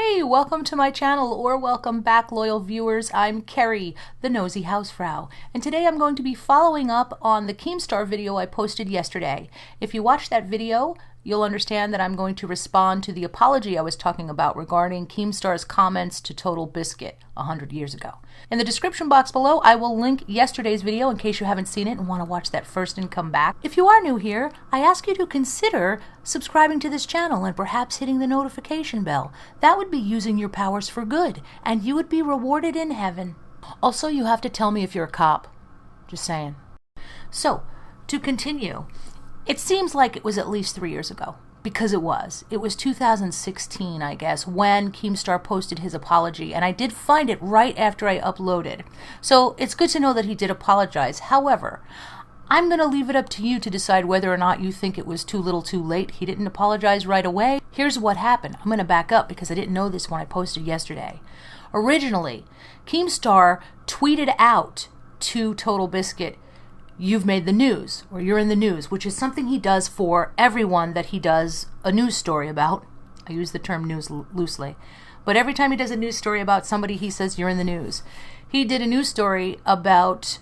Hey, welcome to my channel, or welcome back, loyal viewers. I'm Kerry, the nosy housefrau, and today I'm going to be following up on the Keemstar video I posted yesterday. If you watched that video, you'll understand that I'm going to respond to the apology I was talking about regarding Keemstar's comments to Total Biscuit 100 years ago. In the description box below, I will link yesterday's video in case you haven't seen it and want to watch that first and come back. If you are new here, I ask you to consider subscribing to this channel and perhaps hitting the notification bell. That would be using your powers for good, and you would be rewarded in heaven. Also, you have to tell me if you're a cop. Just saying. So, to continue, it seems like it was at least 3 years ago, because it was. It was 2016, I guess, when Keemstar posted his apology, and I did find it right after I uploaded. So it's good to know that he did apologize. However, I'm going to leave it up to you to decide whether or not you think it was too little too late. He didn't apologize right away. Here's what happened. I'm going to back up because I didn't know this when I posted yesterday. Originally, Keemstar tweeted out to Total Biscuit, "You've made the news," or "You're in the news," which is something he does for everyone that he does a news story about. I use the term news loosely. But every time he does a news story about somebody, he says, "You're in the news." He did a news story about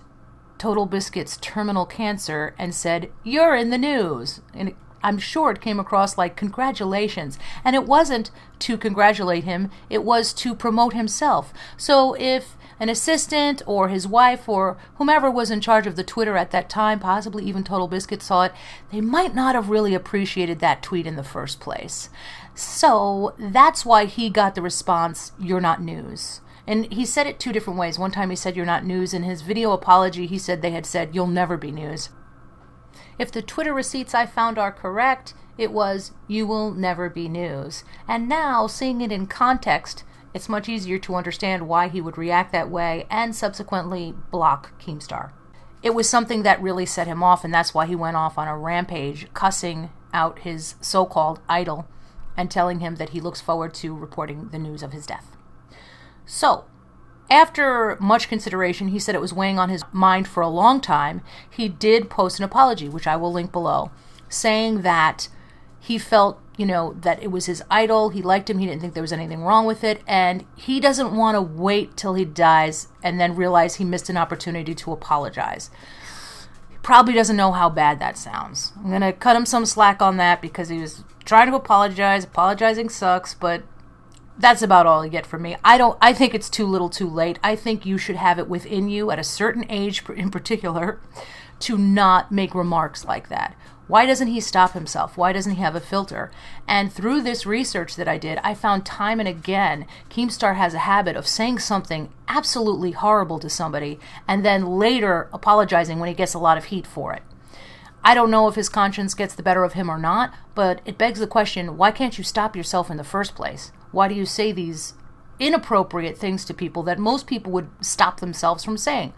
Total Biscuit's terminal cancer and said, "You're in the news." And I'm sure it came across like congratulations. And it wasn't to congratulate him, it was to promote himself. So if an assistant or his wife or whomever was in charge of the Twitter at that time, possibly even Total Biscuit, saw it, they might not have really appreciated that tweet in the first place. So that's why he got the response, "You're not news." And he said it two different ways. One time he said, "You're not news." In his video apology, he said they had said, "You'll never be news." If the Twitter receipts I found are correct, it was, "You will never be news." And now, seeing it in context, it's much easier to understand why he would react that way and subsequently block Keemstar. It was something that really set him off, and that's why he went off on a rampage, cussing out his so-called idol and telling him that he looks forward to reporting the news of his death. So, after much consideration, he said it was weighing on his mind for a long time, he did post an apology, which I will link below, saying that he felt, that it was his idol, he liked him, he didn't think there was anything wrong with it, and he doesn't want to wait till he dies and then realize he missed an opportunity to apologize. He probably doesn't know how bad that sounds. I'm going to cut him some slack on that because he was trying to apologize. Apologizing sucks, but that's about all you get from me. I think it's too little too late. I think you should have it within you at a certain age in particular to not make remarks like that. Why doesn't he stop himself? Why doesn't he have a filter? And through this research that I did, I found time and again, Keemstar has a habit of saying something absolutely horrible to somebody and then later apologizing when he gets a lot of heat for it. I don't know if his conscience gets the better of him or not, but it begs the question, why can't you stop yourself in the first place? Why do you say these inappropriate things to people that most people would stop themselves from saying?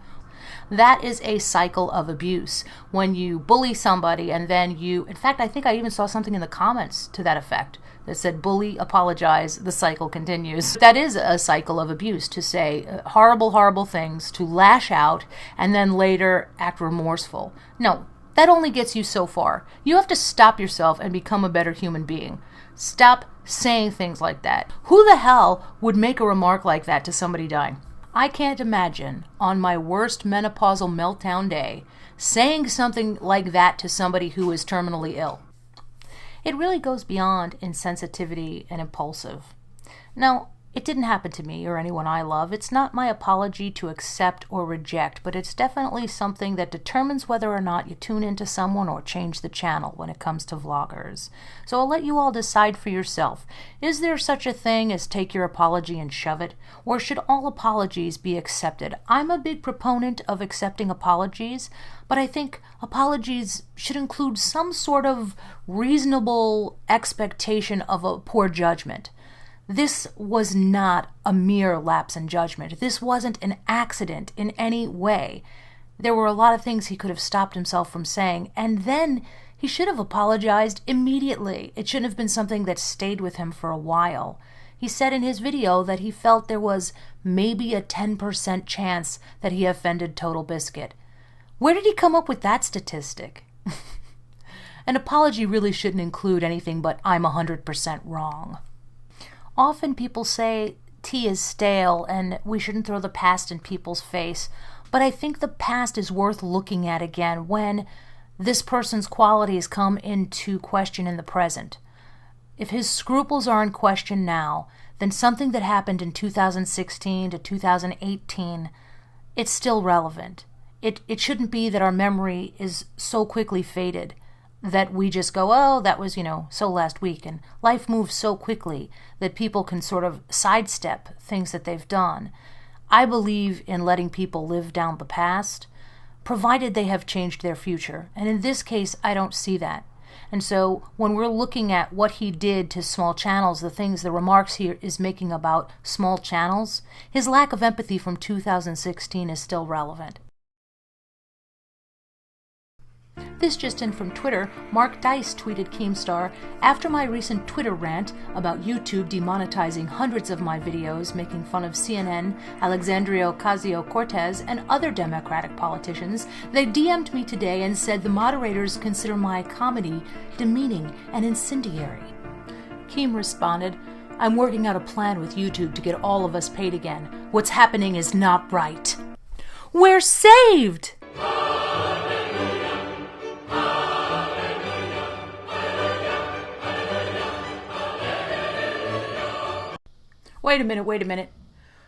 That is a cycle of abuse. When you bully somebody and then in fact, I think I even saw something in the comments to that effect that said, "Bully, apologize, the cycle continues." That is a cycle of abuse, to say horrible, horrible things, to lash out, and then later act remorseful. No, that only gets you so far. You have to stop yourself and become a better human being. Stop saying things like that. Who the hell would make a remark like that to somebody dying? I can't imagine, on my worst menopausal meltdown day, saying something like that to somebody who is terminally ill. It really goes beyond insensitivity and impulsive. Now, it didn't happen to me or anyone I love. It's not my apology to accept or reject, but it's definitely something that determines whether or not you tune into someone or change the channel when it comes to vloggers. So I'll let you all decide for yourself. Is there such a thing as take your apology and shove it? Or should all apologies be accepted? I'm a big proponent of accepting apologies, but I think apologies should include some sort of reasonable expectation of a poor judgment. This was not a mere lapse in judgment. This wasn't an accident in any way. There were a lot of things he could have stopped himself from saying, and then he should have apologized immediately. It shouldn't have been something that stayed with him for a while. He said in his video that he felt there was maybe a 10% chance that he offended Total Biscuit. Where did he come up with that statistic? An apology really shouldn't include anything but "I'm 100% wrong." Often people say tea is stale and we shouldn't throw the past in people's face, but I think the past is worth looking at again when this person's qualities come into question in the present. If his scruples are in question now, then something that happened in 2016 to 2018, it's still relevant. It shouldn't be that our memory is so quickly faded that we just go, oh, that was, so last week. And life moves so quickly that people can sort of sidestep things that they've done. I believe in letting people live down the past, provided they have changed their future. And in this case, I don't see that. And so when we're looking at what he did to small channels, the remarks he is making about small channels, his lack of empathy from 2016 is still relevant. This just in from Twitter. Mark Dice tweeted Keemstar, after my recent Twitter rant about YouTube demonetizing hundreds of my videos making fun of CNN, Alexandria Ocasio-Cortez, and other Democratic politicians, they DM'd me today and said the moderators consider my comedy demeaning and incendiary. Keem responded, I'm working out a plan with YouTube to get all of us paid again. What's happening is not right. We're saved! Wait a minute.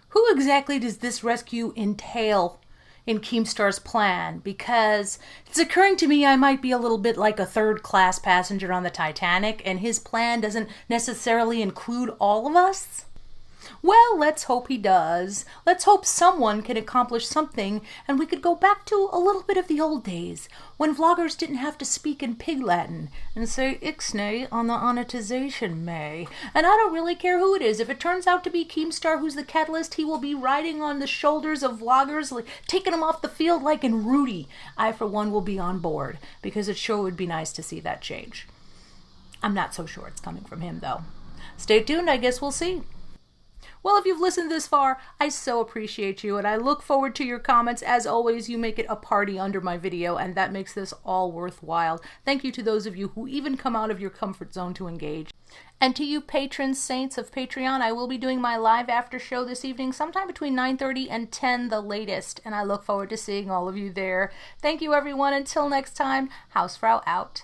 Who exactly does this rescue entail in Keemstar's plan? Because it's occurring to me I might be a little bit like a third-class passenger on the Titanic, and his plan doesn't necessarily include all of us? Well, let's hope he does. Let's hope someone can accomplish something and we could go back to a little bit of the old days when vloggers didn't have to speak in pig Latin and say ixnay on the monetization may. And I don't really care who it is. If it turns out to be Keemstar who's the catalyst, he will be riding on the shoulders of vloggers, like, taking them off the field like in Rudy. I, for one, will be on board because it sure would be nice to see that change. I'm not so sure it's coming from him, though. Stay tuned. I guess we'll see. Well, if you've listened this far, I so appreciate you, and I look forward to your comments. As always, you make it a party under my video, and that makes this all worthwhile. Thank you to those of you who even come out of your comfort zone to engage. And to you patrons, saints of Patreon, I will be doing my live after show this evening, sometime between 9:30 and 10 the latest, and I look forward to seeing all of you there. Thank you, everyone. Until next time, Hausfrau out.